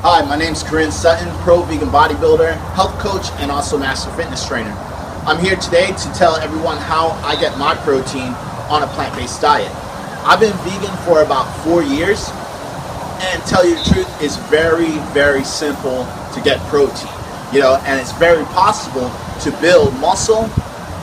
Hi, my name is Korin Sutton, pro vegan bodybuilder, health coach, and also master fitness trainer. I'm here today to tell everyone how I get my protein on a plant-based diet. I've been vegan for about 4 years, and tell you the truth, it's very, very simple to get protein. And it's very possible to build muscle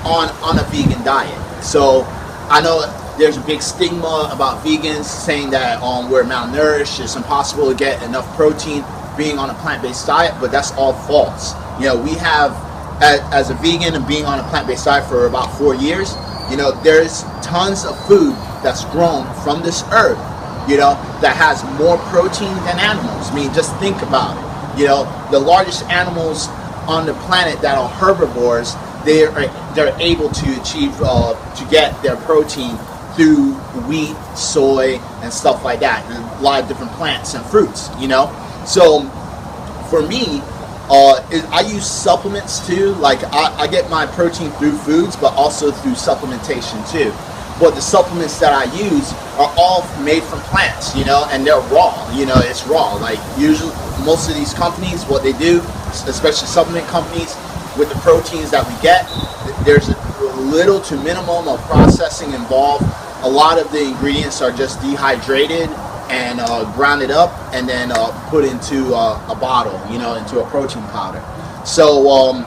on a vegan diet. So I know there's a big stigma about vegans saying that we're malnourished, it's impossible to get enough protein being on a plant-based diet, but that's all false. We have, as a vegan and being on a plant-based diet for about 4 years, there's tons of food that's grown from this earth, that has more protein than animals. I mean, just think about it. The largest animals on the planet that are herbivores, they're able to achieve, to get their protein through wheat, soy, and stuff like that, and a lot of different plants and fruits, So for me, I use supplements too. Like I get my protein through foods, but also through supplementation too. But the supplements that I use are all made from plants, and they're raw. It's raw. Like usually, most of these companies, what they do, especially supplement companies, with the proteins that we get, there's a little to minimum of processing involved. A lot of the ingredients are just dehydrated and grounded up and then put into a bottle, into a protein powder. So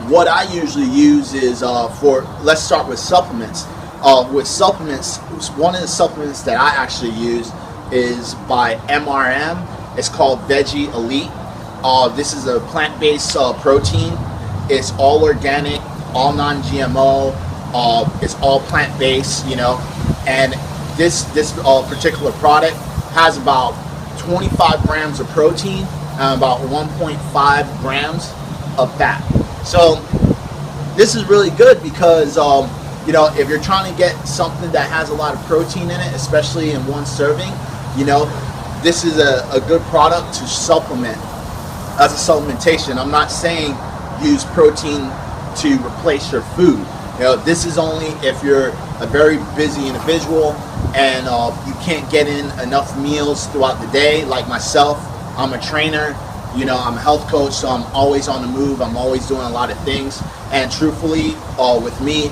what I usually use is let's start with supplements. With supplements, one of the supplements that I actually use is by MRM. It's called Veggie Elite. This is a plant-based protein. It's all organic, all non-GMO. It's all plant-based, and this particular product has about 25 grams of protein and about 1.5 grams of fat. So this is really good because if you're trying to get something that has a lot of protein in it, especially in one serving, this is a good product to supplement as a supplementation. I'm not saying use protein to replace your food. This is only if you're a very busy individual and you can't get in enough meals throughout the day. Like myself, I'm a trainer, I'm a health coach, so I'm always on the move. I'm always doing a lot of things. And truthfully, with me,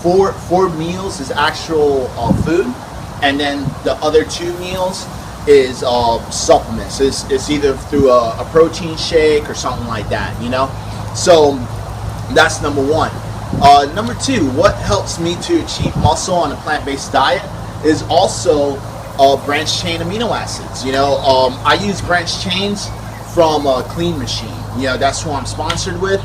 four meals is actual food, and then the other 2 meals is supplements. It's either through a protein shake or something like that, So that's number 1. Number 2, what helps me to achieve muscle on a plant-based diet is also branched chain amino acids. I use branched chains from Clean Machine. That's who I'm sponsored with,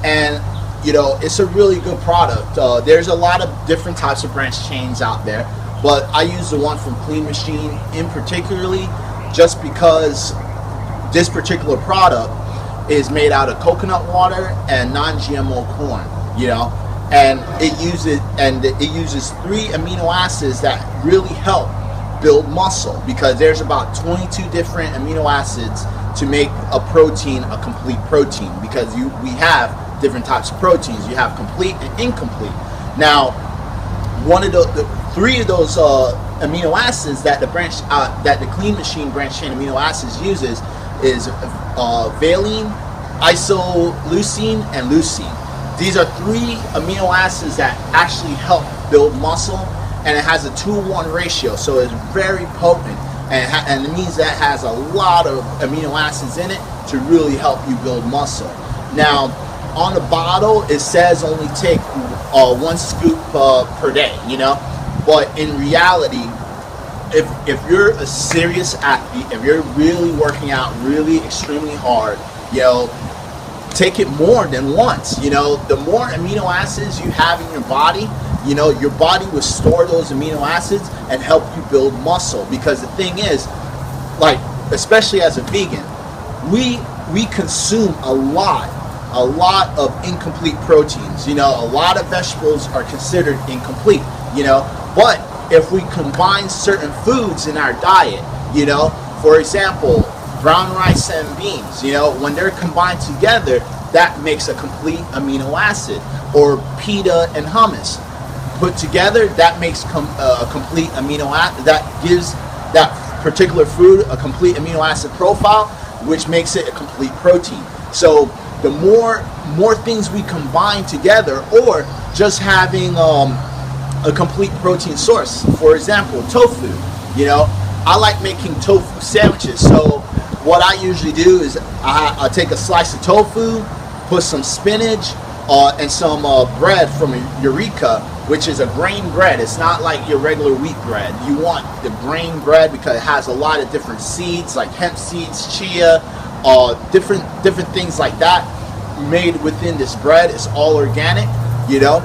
and it's a really good product. There's a lot of different types of branched chains out there, but I use the one from Clean Machine in particularly just because this particular product is made out of coconut water and non-GMO corn, and it uses 3 amino acids that really help build muscle, because there's about 22 different amino acids to make a protein a complete protein, because we have different types of proteins. You have complete and incomplete. Now, one of the 3 of those amino acids that the Clean Machine branched chain amino acids uses is valine, isoleucine, and leucine. These are 3 amino acids that actually help build muscle, and it has a 2-to-1 ratio, so it's very potent, and it means that it has a lot of amino acids in it to really help you build muscle. Now, on the bottle, it says only take 1 scoop per day, but in reality, if you're a serious athlete, if you're really working out really extremely hard, take it more than once. The more amino acids you have in your body, your body will store those amino acids and help you build muscle. Because the thing is, like, especially as a vegan, we consume a lot of incomplete proteins. A lot of vegetables are considered incomplete, but if we combine certain foods in our diet, for example, brown rice and beans, when they're combined together, that makes a complete amino acid. Or pita and hummus put together, that makes a complete amino acid. That gives that particular food a complete amino acid profile. which makes it a complete protein. So the more things we combine together, or just having a complete protein source. For example, tofu. You know, I like making tofu sandwiches. So what I usually do is I take a slice of tofu, put some spinach, and some bread from Eureka, which is a grain bread. It's not like your regular wheat bread. You want the grain bread because it has a lot of different seeds, like hemp seeds, chia, different things like that made within this bread. It's all organic. You know,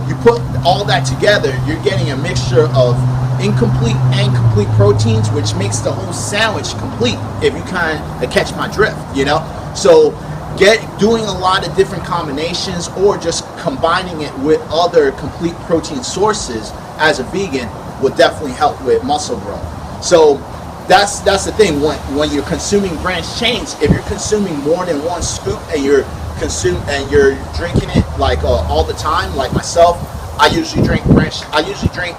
you put all that together, you're getting a mixture of incomplete and complete proteins, which makes the whole sandwich complete, if you kind of catch my drift. You know, so doing a lot of different combinations, or just combining it with other complete protein sources as a vegan will definitely help with muscle growth. So that's the thing. When you're consuming branched chains, if you're consuming more than one scoop and you're drinking it like all the time, like myself, I usually drink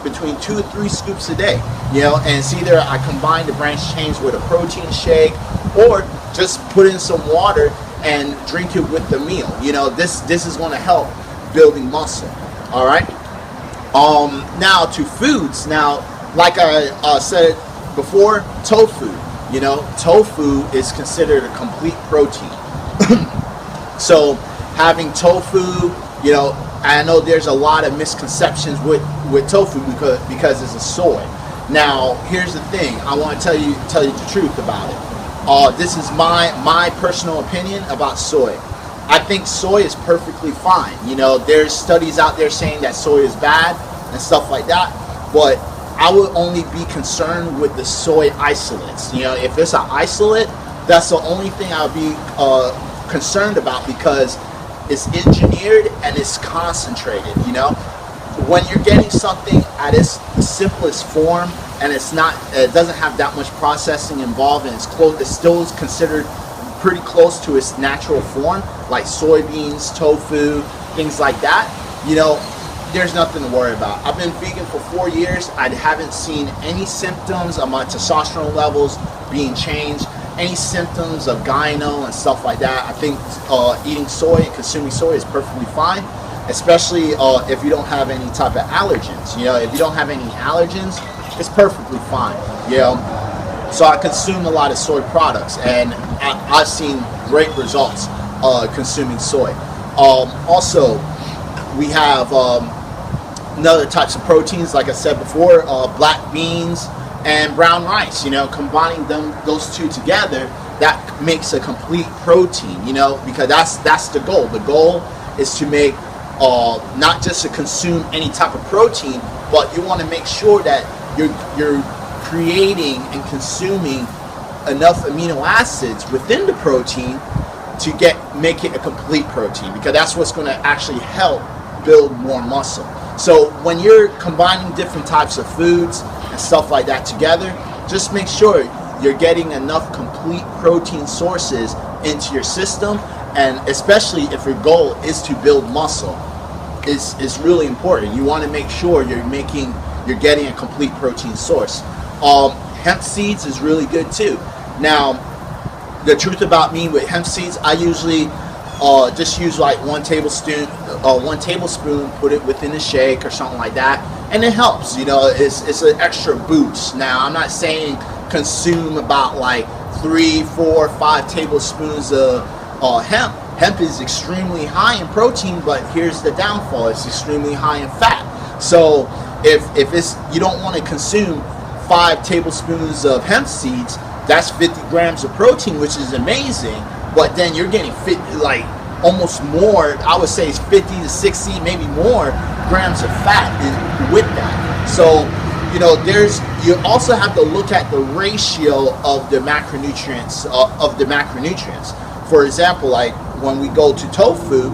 between 2 to 3 scoops a day. You know, and it's either I combine the branched chains with a protein shake, or just put in some water and drink it with the meal. You know, this is going to help building muscle. All right. Now to foods. Now, like I said before, tofu. You know, tofu is considered a complete protein. So having tofu, you know, I know there's a lot of misconceptions with tofu because it's a soy. Now, here's the thing. I want to tell you the truth about it. This is my personal opinion about soy. I think soy is perfectly fine. You know, there's studies out there saying that soy is bad and stuff like that, but I would only be concerned with the soy isolates. You know, if it's an isolate, that's the only thing I would be concerned about, because it's engineered and it's concentrated. You know, when you're getting something at its simplest form, and it doesn't have that much processing involved, and it's still considered pretty close to its natural form, like soybeans, tofu, things like that, you know, there's nothing to worry about. I've been vegan for 4 years. I haven't seen any symptoms of my testosterone levels being changed, any symptoms of gyno and stuff like that. I think eating soy and consuming soy is perfectly fine, especially if you don't have any type of allergens. You know, if you don't have any allergens, it's perfectly fine. You know, so I consume a lot of soy products, and I've seen great results consuming soy. Also, we have other types of proteins, like I said before, black beans and brown rice. You know, combining those two together, that makes a complete protein. You know, because that's the goal. The goal is to make not just to consume any type of protein, but you want to make sure that you're creating and consuming enough amino acids within the protein to make it a complete protein, because that's what's going to actually help build more muscle. So when you're combining different types of foods and stuff like that together, just make sure you're getting enough complete protein sources into your system, and especially if your goal is to build muscle, is really important. You want to make sure you're getting a complete protein source. Hemp seeds is really good too. Now, the truth about me with hemp seeds, I usually just use like 1 tablespoon, put it within a shake or something like that, and it helps. You know, it's an extra boost. Now, I'm not saying consume about like 3, 4, 5 tablespoons of hemp. Hemp is extremely high in protein, but here's the downfall: it's extremely high in fat. So if you don't want to consume 5 tablespoons of hemp seeds, that's 50 grams of protein, which is amazing, but then you're getting like almost more, I would say it's 50 to 60, maybe more grams of fat with that. So, you know, you also have to look at the ratio of the macronutrients, For example, like when we go to tofu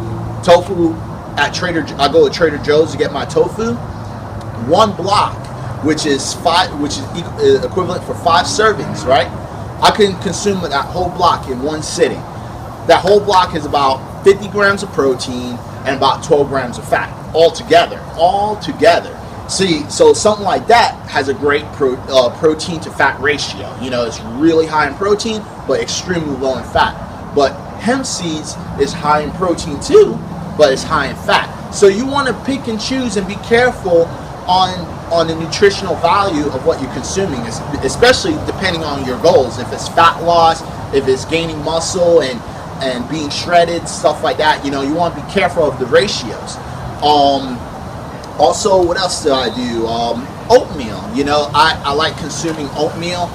I go to Trader Joe's to get my tofu. 1 block, which is equivalent for 5 servings, right? I can consume that whole block in one sitting. That whole block is about 50 grams of protein and about 12 grams of fat all together. See, so something like that has a great protein to fat ratio. You know, it's really high in protein, but extremely low in fat. But hemp seeds is high in protein too, but it's high in fat. So you want to pick and choose and be careful on the nutritional value of what you're consuming, especially depending on your goals. If it's fat loss, if it's gaining muscle and being shredded, stuff like that, you know, you want to be careful of the ratios. Also, what else do I do? Oatmeal. You know, I like consuming oatmeal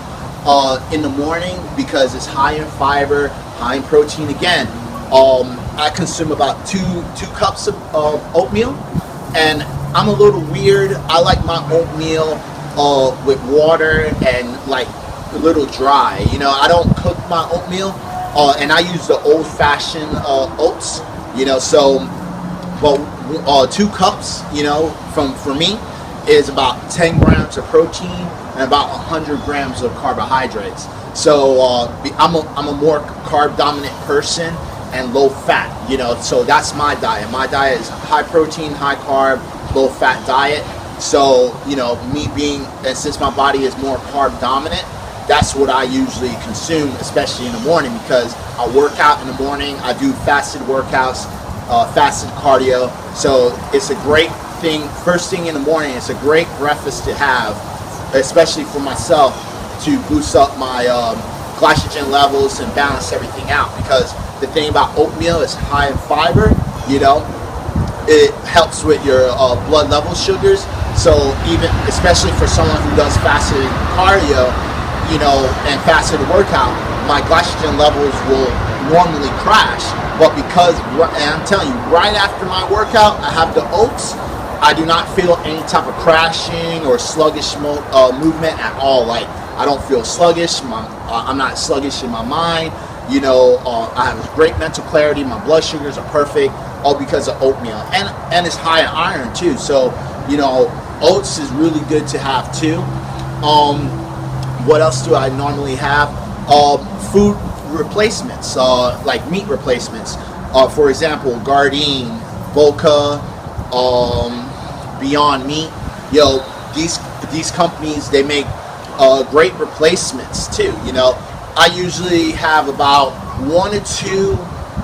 in the morning because it's high in fiber, high in protein. Again, I consume about two cups of oatmeal, and I'm a little weird. I like my oatmeal with water and like a little dry. You know, I don't cook my oatmeal, and I use the old-fashioned oats. You know, so. But 2 cups, you know, for me, is about 10 grams of protein and about 100 grams of carbohydrates. So I'm a more carb dominant person and low fat, you know. So that's my diet. My diet is high protein, high carb, low fat diet. So, you know, and since my body is more carb dominant, that's what I usually consume, especially in the morning, because I work out in the morning. I do fasted workouts. Fasted cardio, so it's a great thing. First thing in the morning, it's a great breakfast to have, especially for myself, to boost up my glycogen levels and balance everything out. Because the thing about oatmeal is high in fiber. You know, it helps with your blood level sugars. So even, especially for someone who does fasted cardio, you know, and fasted workout, my glycogen levels will normally crash. But because, and I'm telling you, right after my workout, I have the oats, I do not feel any type of crashing or sluggish movement at all. Like, I don't feel sluggish. I'm not sluggish in my mind. You know, I have great mental clarity. My blood sugars are perfect, all because of oatmeal. And it's high in iron too. So, you know, oats is really good to have too. What else do I normally have? Food replacements, like meat replacements. For example, Gardein, Boca, Beyond Meat. You know, these companies, they make great replacements too. You know, I usually have about 1 or 2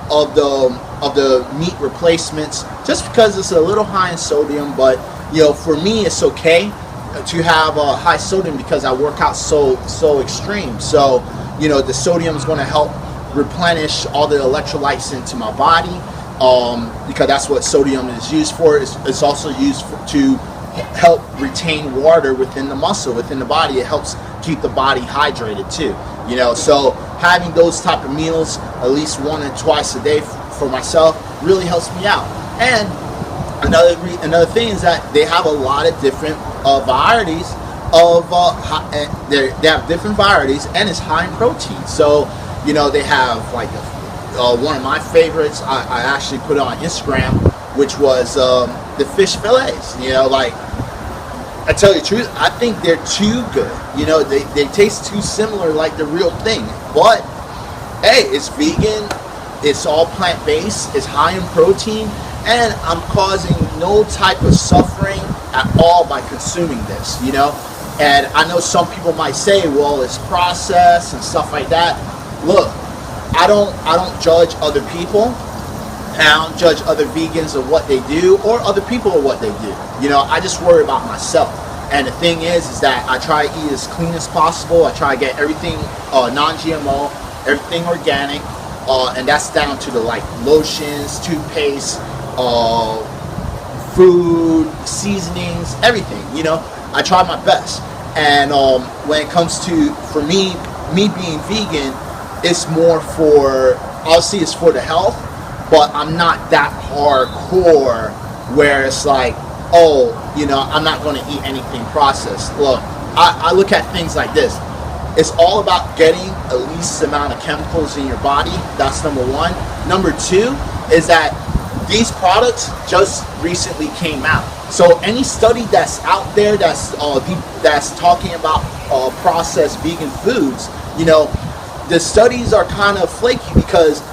of the meat replacements, just because it's a little high in sodium. But you know, for me, it's okay to have high sodium because I work out so extreme. So, you know, the sodium is going to help replenish all the electrolytes into my body, because that's what sodium is used for. It's also used to help retain water within the muscle, within the body. It helps keep the body hydrated too. You know, so having those type of meals at least 1 or twice a day for myself really helps me out. And another thing is that they have a lot of different varieties of they have different varieties, and it's high in protein. So, you know, they have like one of my favorites. I actually put it on Instagram, which was the fish fillets. You know, like, I tell you the truth, I think they're too good. You know, they taste too similar, like the real thing. But hey, it's vegan, it's all plant-based, it's high in protein, and I'm causing no type of suffering at all by consuming this, you know. And I know some people might say, well, it's processed and stuff like that. Look, I don't judge other people, and I don't judge other vegans of what they do, or other people of what they do. You know, I just worry about myself. And the thing is that I try to eat as clean as possible. I try to get everything non-GMO, everything organic, and that's down to the like lotions, toothpaste, food, seasonings, everything. You know, I try my best. And when it comes to, for me being vegan, it's more for, obviously it's for the health, but I'm not that hardcore where it's like, oh, you know, I'm not going to eat anything processed. Look, I look at things like this. It's all about getting the least amount of chemicals in your body. That's number one. Number two is that these products just recently came out. So any study that's out there that's talking about processed vegan foods, you know, the studies are kind of flaky, because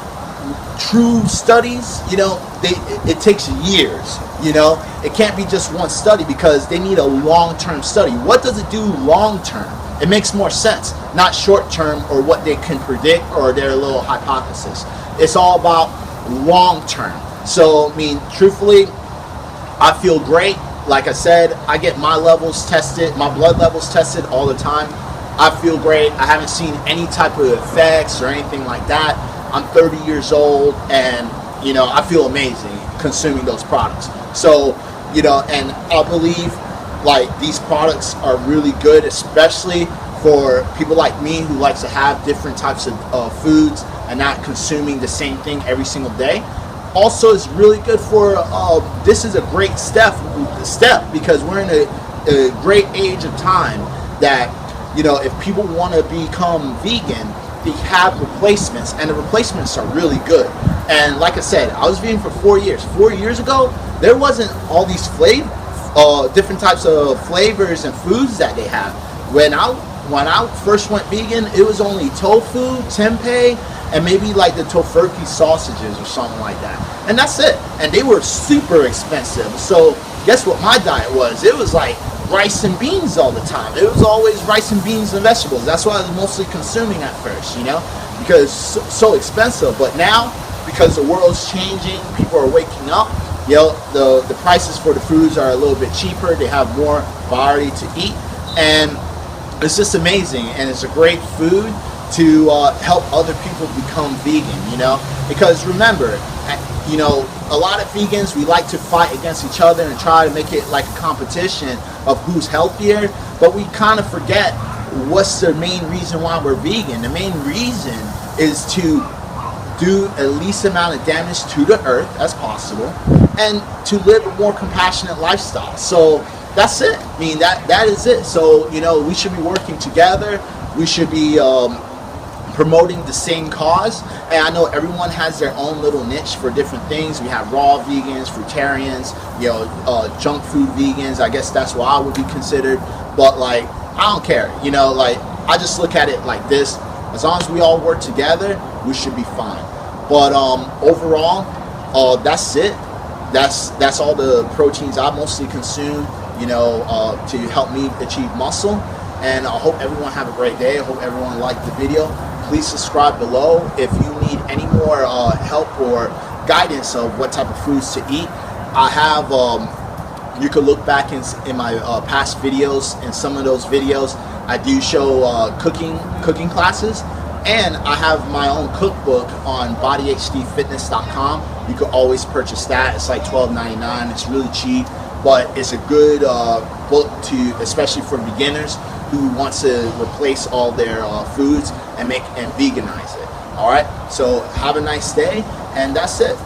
true studies, you know, it takes years. You know, it can't be just one study because they need a long-term study. What does it do long-term? It makes more sense, not short-term or what they can predict or their little hypothesis. It's all about long-term. So, I mean, truthfully, I feel great. Like I said, I get my levels tested, my blood levels tested all the time. I feel great. I haven't seen any type of effects or anything like that. I'm 30 years old and, you know, I feel amazing consuming those products. So, you know, and I believe like these products are really good, especially for people like me who likes to have different types of foods and not consuming the same thing every single day. Also, it's really good for, this is a great step because we're in a great age of time that, you know, if people want to become vegan, they have replacements, and the replacements are really good. And like I said, I was vegan for 4 years. 4 years ago, there wasn't all these different types of flavors and foods that they have. When I first went vegan, it was only tofu, tempeh, and maybe like the tofurkey sausages or something like that. And that's it. And they were super expensive. So guess what my diet was? It was like rice and beans all the time. It was always rice and beans and vegetables. That's what I was mostly consuming at first, you know, because so expensive. But now, because the world's changing, people are waking up, you know, the prices for the foods are a little bit cheaper. They have more variety to eat. And it's just amazing. And it's a great food to help other people become vegan, you know, because remember, you know, a lot of vegans, we like to fight against each other and try to make it like a competition of who's healthier, but we kind of forget what's the main reason why we're vegan. The main reason is to do the least amount of damage to the earth as possible and to live a more compassionate lifestyle. So that's it. I mean, that is it. So, you know, we should be working together. We should be promoting the same cause. And I know everyone has their own little niche for different things. We have raw vegans, fruitarians, you know, junk food vegans. I guess that's what I would be considered. But like, I don't care. You know, like, I just look at it like this. As long as we all work together, we should be fine. But overall, that's it. That's all the proteins I mostly consume, you know, to help me achieve muscle. And I hope everyone have a great day. I hope everyone liked the video. Please subscribe below if you need any more help or guidance of what type of foods to eat. I have, you can look back in my past videos. In some of those videos, I do show cooking classes. And I have my own cookbook on bodyhdfitness.com. You can always purchase that. It's like $12.99. It's really cheap, but it's a good book to, especially for beginners who wants to replace all their foods and veganize it. All right. So have a nice day, and that's it.